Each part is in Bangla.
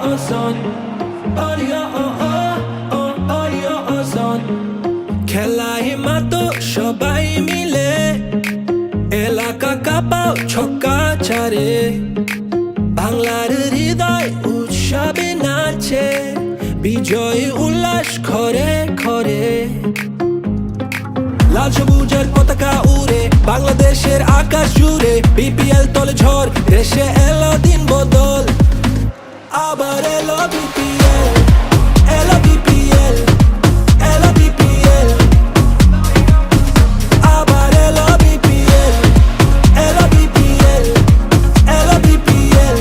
son. Son. খেলায় মাতো সবাই মিলে এলাকা কাঁপাও ছক্কা ছাড়ে বাংলার হৃদয় উৎসবে নাচে বিজয় উল্লাস ঘরে ঘরে লাল সবুজের পতাকা উড়ে বাংলাদেশের আকাশ জুড়ে বিপিএল তলে ঝড় দেশে এলো দিন বদল আবার এলো বিপিএল এলো বিপিএল এলো বিপিএল আবার এলো বিপিএল এলো বিপিএল এলো বিপিএল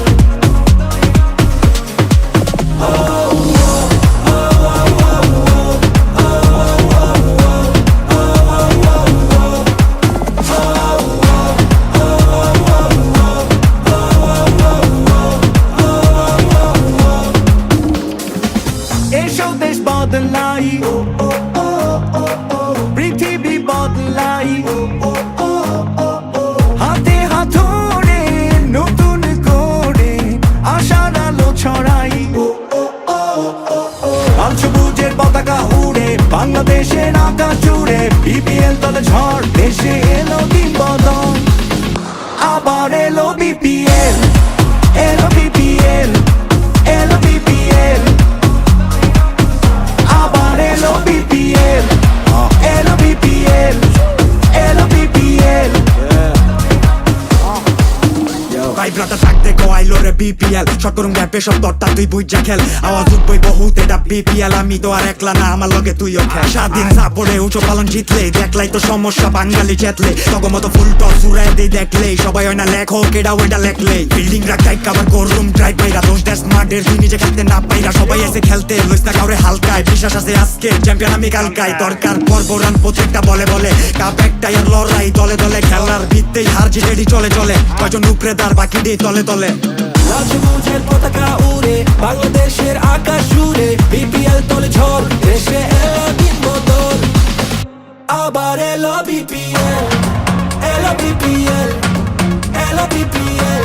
এসো দেশ বদলাই পৃথিবী বদলাই হাতে হাত ধরে নতুন করে আশার আলো ছড়াই লাল সবুজের পতাকা উড়ে বাংলাদেশের আকাশ জুড়ে বিপিএল তলে ঝড় দেশে এলো দিন বদল আবার এলো বিপিএল এলো বিপিএল এলো বিপিএল আবার এলো বিপিএল এলো বিপিএল এলো বিপিএল ভাইব্রাতা থাকতে কোয়াইলো রে বিপিএল শট করুম গ্যাপে সব দরটা তুই বুঝা খেল আওয়াজ উঠবই বহুত এটা বিপিএল আমি তো আর একলা না আমার লগে তুইও খেল স্বাধীন সাপোর্টে উঁচু পালন জিতলে দেখলাই তো সমস্যা বাঙালি চেতলে তগমতো ফুল টস উড়াই দিয়ে দেখলে সবাই হয় না লেখক এটা ওইটা লেখলে বিল্ডিং রাখাই কাবার করুম ড্রাইভ বাইরা দোষ দেশ মাঠের তুই নিজে খেলতে না পাইরা সবাই এসে খেলতে লইস না কাউরে হালকায় বিশ্বাস আছে আজকে চ্যাম্পিয়ন আমি কালকায় দরকার পর্ব রান প্রত্যেকটা বলে বলে কাপ একটাই আর লড়াই দলে দলে খেলার ভিত্তেই হার জিতেরই চলে চলে কয়জন উপরে তার বাকি দিয়ে তলে তলে লাল সবুজের পতাকা উড়ে বাংলাদেশের আকাশ জুড়ে বিপিএল তলে ঝড় দেশে এলো দিন বদল আবার এলো বিপিএল এলো বিপিএল এলো বিপিএল